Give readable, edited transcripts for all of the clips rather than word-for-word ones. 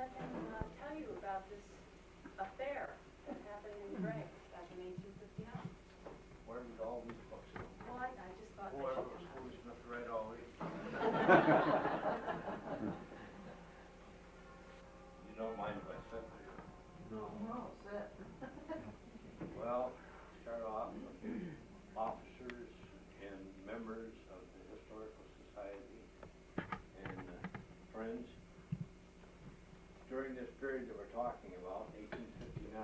let him tell you about this affair that happened in Greig back in 1859. Where did all these books go? Well, I just thought they Whoever should was come out. foolish enough to write all these. You don't mind if I sit there? No. No, sit. Well, start off with officers and members of the Historical Society and friends. During this period that we're talking about, 1859,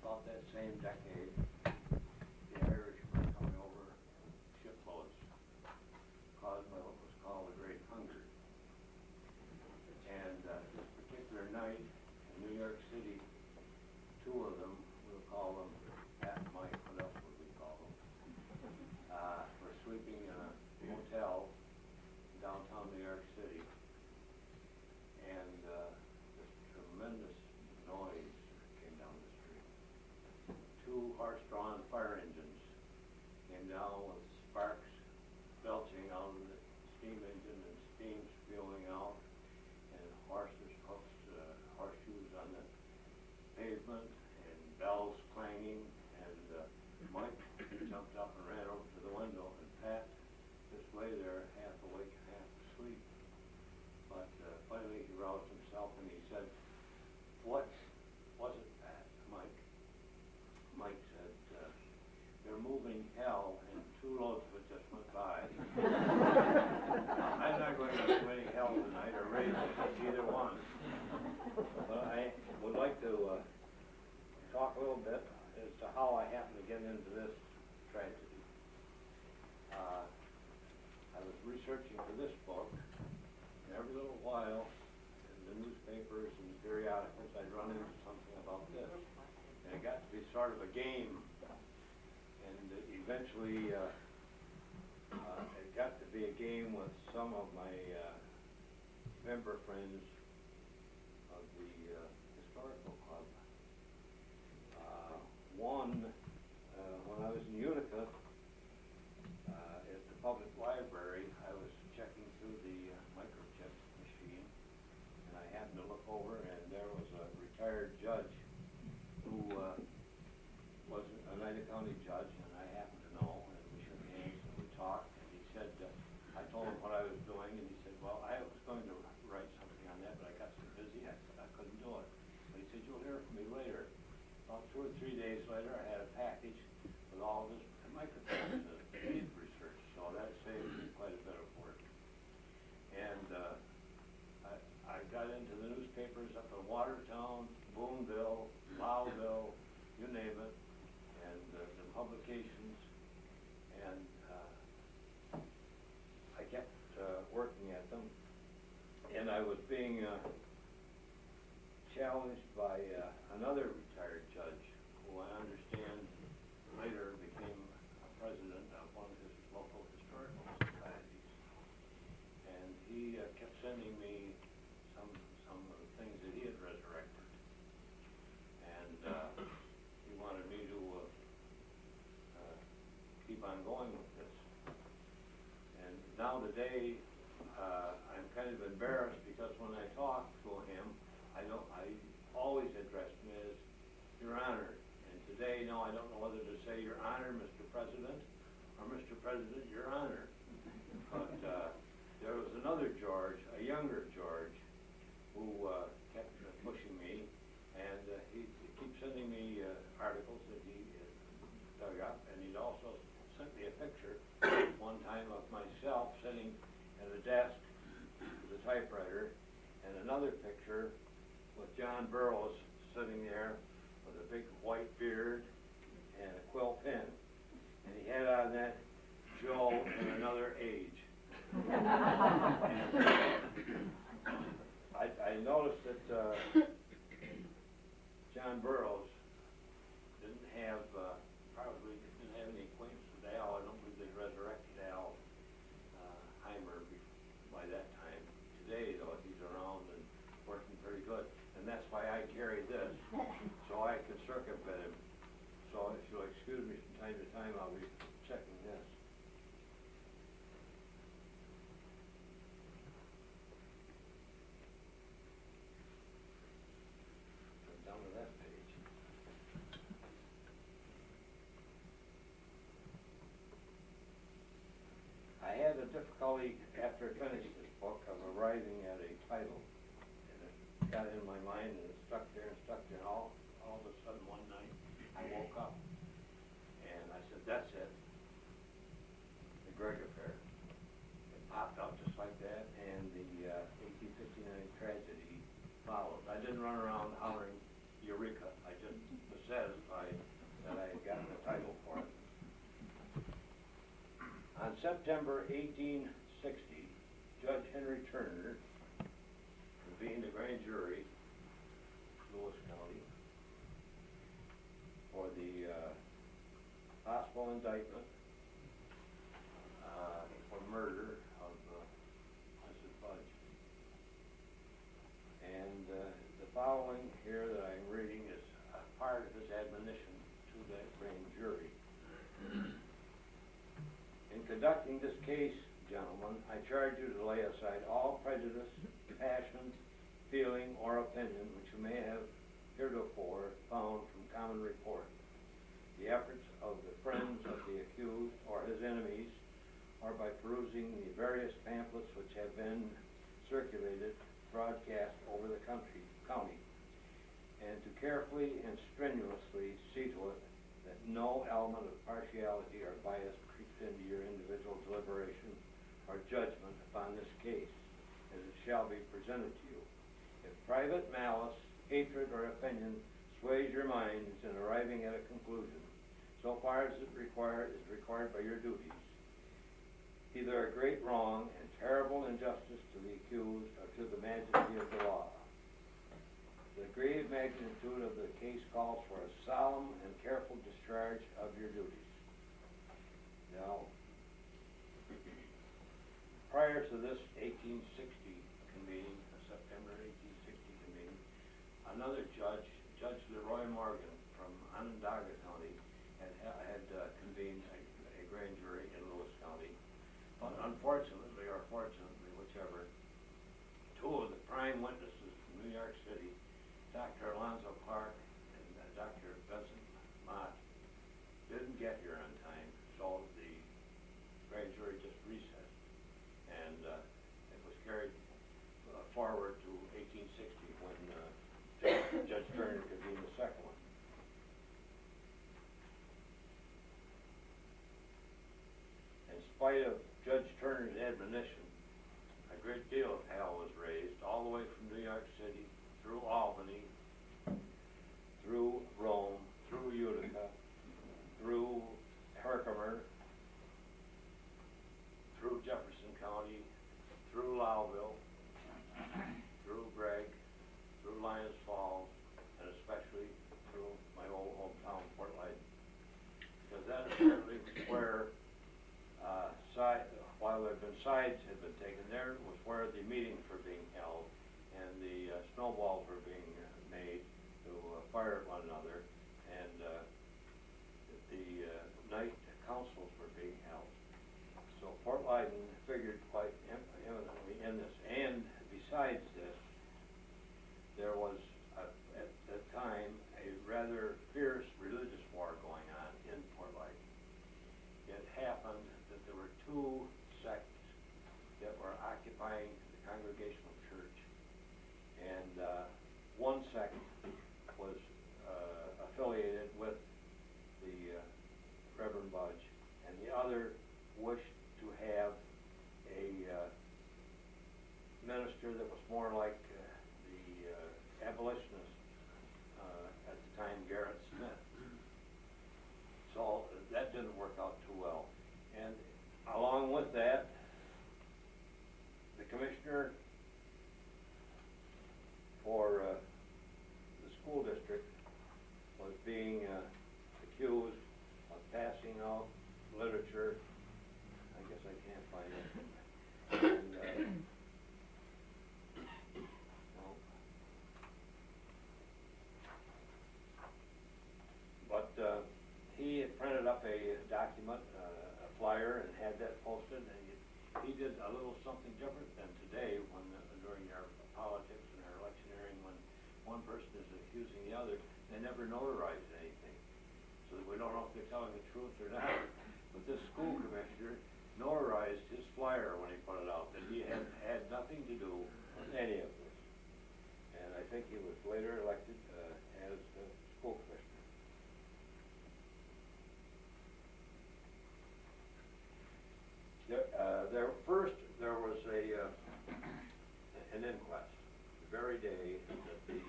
about that same decade, the Irish were coming over shiploads caused by what was called the Great Hunger. And this particular night in New York City, two of them, we'll call them Pat and Mike, what else would we call them? Were sleeping in a motel in downtown New York City. And this tremendous noise came down the street. Two horse-drawn fire engines came down with sparks belching out of the steam engine and steam spewing out, and horses' hoofs, horseshoes on the pavement, and bells clanging, and Mike jumped up and ran over to the window, and Pat just lay there half awake and half asleep. But finally he roused himself and he said, "What was it, Pat?" Mike said, "They're moving hell, and two loads of it just went by." I'm not going to do any hell tonight or raise either one. But I would like to talk a little bit as to how I happened to get into this tragedy. I was researching for this book, and every little while in the newspapers and periodicals I'd run into something about this. And it got to be sort of a game, and eventually it got to be a game with some of my member friends of the Historical Club. One, when I was in Utica, at the public library, I was checking through the microchip machine, and I happened to look over, and there was a retired judge who was a Oneida County judge, and I happened to know, and we shook hands and we talked, and he said, I told him what I was doing, and he said, "Well, I was going to write something on that, but I got so busy, I couldn't do it." But he said, "You'll hear from me later." About 2 or 3 days later, I had a package with all of his microphones that he had researched, so that saved me quite a bit of work. And I got into the newspapers up in Watertown, Boonville, Lowville, you name it, and the publications, and I kept working at them, and I was being challenged by another retired judge who I understand later became a president of one of his local historical societies. And he kept sending me some of the things that he had resurrected. And he wanted me to keep on going with this. And now today, I'm kind of embarrassed because when I talk to him, I always address him as Your Honor. And today, no, I don't know whether to say Your Honor, Mr. President, or Mr. President, Your Honor. But there was another George, a younger George, who kept pushing me, and he keeps sending me articles that he dug up, and he'd also sent me a picture one time of myself sitting at a desk with a typewriter, and another picture with John Burroughs sitting there with a big white beard and a quill pen. And he had on that Joe in another age. I noticed that John Burroughs probably didn't have any acquaintance with Al. I don't believe they resurrected Al Heimer by that time. Today, though, he's around and working pretty good. And that's why I carry this, so I can circumvent him. So if you'll excuse me from time to time, I'll be checking this. difficulty after I finished this book of arriving at a title. And it got in my mind and it stuck there and stuck there. And all of a sudden one night I woke up and I said, that's it. The Greig affair. It popped up just like that, and the 1859 tragedy followed. I didn't run around hollering Eureka. I just was satisfied that I had gotten the title for it. On September 1860, Judge Henry Turner convened a grand jury, Lewis County, for the possible indictment for murder of Mrs. Fudge. And the following here that I'm reading is a part of his admonition to that grand jury. In conducting this case, gentlemen, I charge you to lay aside all prejudice, passion, feeling, or opinion which you may have heretofore found from common report. The efforts of the friends of the accused or his enemies, or by perusing the various pamphlets which have been circulated broadcast over the county, and to carefully and strenuously see to it that no element of partiality or bias creeps into your individual deliberation or judgment upon this case, as it shall be presented to you. If private malice, hatred, or opinion sways your minds in arriving at a conclusion, so far as is required by your duties, either a great wrong and terrible injustice to the accused or to the majesty of the law. The grave magnitude of the case calls for a solemn and careful discharge of your duties. Now, prior to this 1860 convening, September 1860 convening, another judge, Judge Leroy Morgan from Onondaga County, had convened a grand jury in Lewis County. But unfortunately, or fortunately, whichever, two of the prime witnesses from New York City, Dr. Alonzo Clark and Dr. Vincent Mott, didn't get here on time, so the grand jury just recessed, and it was carried forward to 1860 when Judge Turner convened the second one. In spite of Judge Turner's admonition, a great deal of hell was raised all the way from New York City, through Albany, through Rome, through Utica, through Herkimer, through Jefferson County, through Lowville, through Greig, through Lyons Falls, and especially through my old hometown, Fort Lyden. Because that apparently was where while there had been sides had been taken, there was where the meetings were being held and the snowballs were being made to fire at one another, and the night councils were being held. So Fort Lyden figured quite eminently in this. And besides this, there was at that time a rather fierce religious war going on in Fort Lyden. It happened that there were two sects that were occupying the Congregational Church, and one sect was affiliated with the Reverend Budge, and the other wished to have a minister that was more like the abolitionist at the time, Garrett Smith. So that didn't work out too well. And along with that, the commissioner for the school district was being accused of passing out literature. I guess I can't find it. And, no. But he had printed up a document, a flyer, and had that posted, and he did a little something different than today when during our politics and our electioneering, when one person is accusing the other, they never notarize anything, so that we don't know if they're telling the truth or not. But this school commissioner notarized his flyer when he put it out, that he had nothing to do with any of this. And I think he was later elected as school commissioner. There was an inquest the very day that the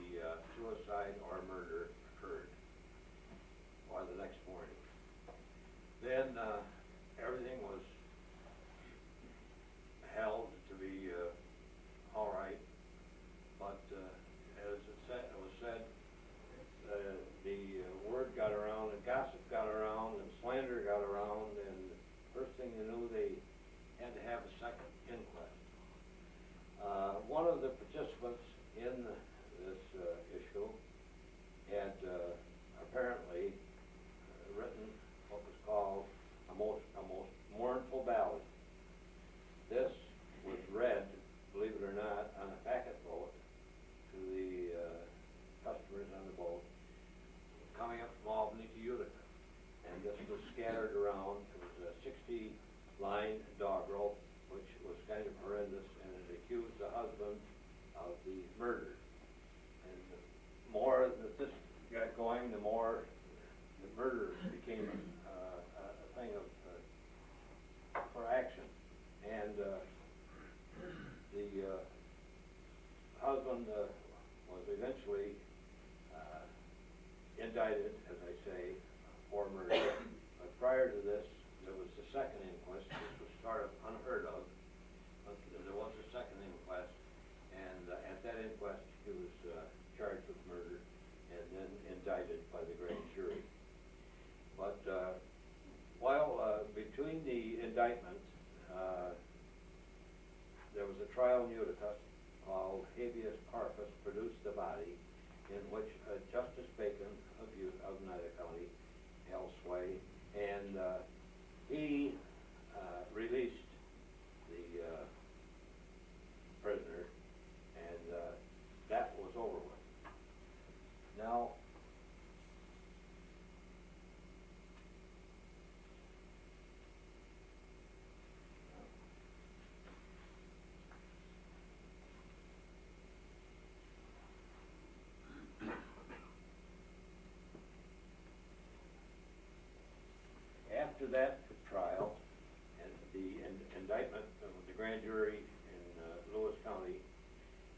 suicide or murder occurred, or the next morning. Then everything was held to be all right, but as it was said, the word got around, and gossip got around, and slander got around, and first thing you knew, they had to have a second inquest. One of the participants in this issue had apparently written what was called a most mournful ballad. This was read, believe it or not, on a packet boat to the customers on the boat coming up from Albany to Utica. And this was scattered around. It was a 60-line doggerel, which was kind of horrendous, and it accused the husband of the murder. And the more that this got going, the more the murder became a thing of for action. And the husband was eventually indicted, as I say, for murder. But prior to this, there was the second inquest, which was sort of unheard of. But there was a second inquest, and at that inquest, he was charged with murder and then indicted by the grand jury. But while between the indictments, there was a trial in Utica called habeas corpus produced the body, in which Justice Bacon of Oneida County held sway, and he released the prisoner, and that was over with. Now, after that trial and the indictment of the grand jury in Lewis County,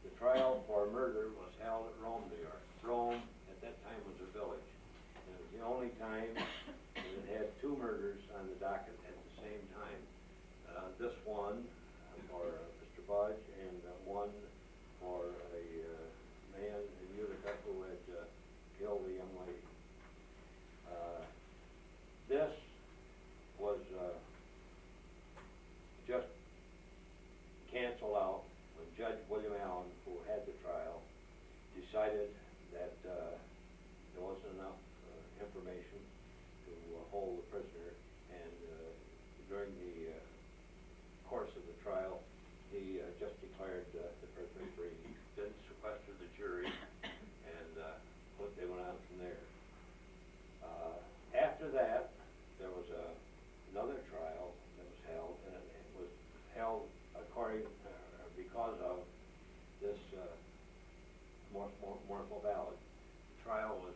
the trial for murder was held at Rome, New York. Rome at that time was a village, and it was the only time that it had two murders on the docket at the same time. This one for Mr. Budge, and one for a man in Utica who had killed a young lady. This was just canceled out when Judge William Allen, who had the trial, decided that there wasn't enough information to hold the prisoner, and during the course of the trial, he just declared the prisoner free. He then sequestered the jury, and they went on from there. After that, there was another trial that was held, and it was held according because of this mournful ballad. The trial was